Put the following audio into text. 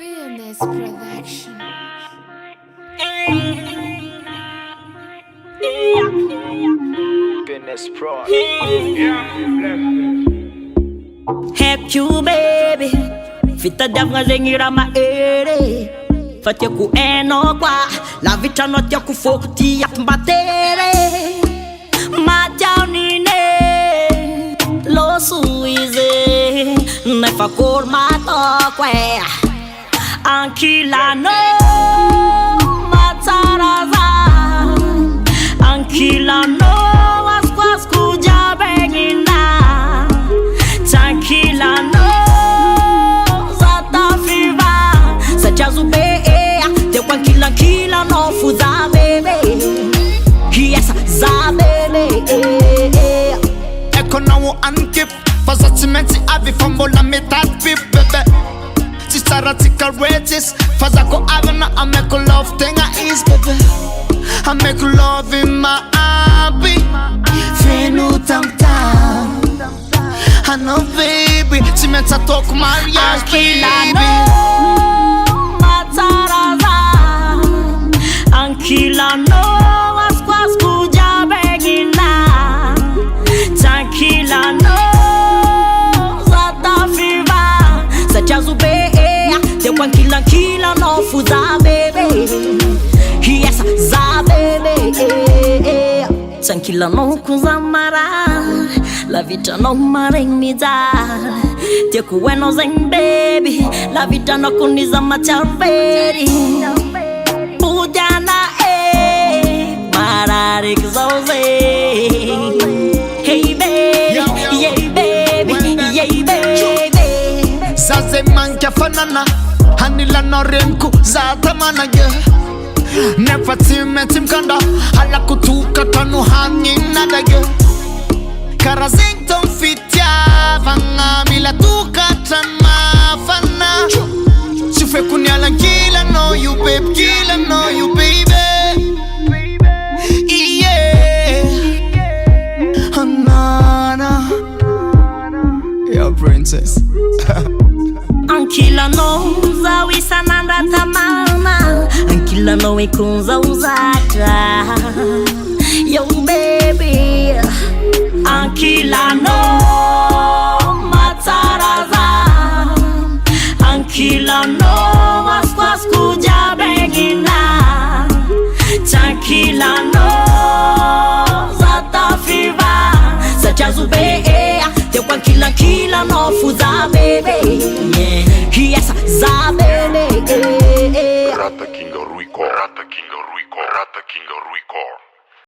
Business Production. Business Pro. Heck you baby, vita diavana zegny raha mahery fa tiako hainao koa la vitranao tiako foko ty ampimbatery matiao nine loso izy nefa kory matoko e ankilanao matsara za ankilanao askoasko jiabegnina Tranquilano, zata fiva Sachazu be, te kila no fuza bebe Yes, za bebe Ecco now ankip Fazatimenti avi fambola metad pip bebe Ci sarà cicarettes Fazako avena I make love tenga is bebe I make love in my abi Fenu tam tam I know baby, ci metà tocco mariage baby Mataraza Ankilano Askoasku jiabegnina Tranquilano Zata fiva Sachazu be Te kwankila no fuza baby Yes, za baby Tranquila no kuzamara La vita no mareniza Tiako bueno zen baby La vita no kuniza machaveri Pujana Mararik zoze Hey baby, yeah baby, yeah baby Zaze mankia fanana Hanila no renku zata manage Nefa timetim kanda Hala kutuka kanu hangin nadage Karazington fitya Vanga mila tuka tama fana Chufe kunyala kila no you babe Kila no you baby Yeah Hanana Yo princess Ankila no zawi sananda tamana Ankila no ikunza uzaka Yo baby Ankila no mataraza Ankila no askoasku jiabegnina Tranquila no zata fiva Sachazu be Te kwankila no fuza baby Yes, za baby Rata King Ruico, Rata King Ruico, Rata King Ruico.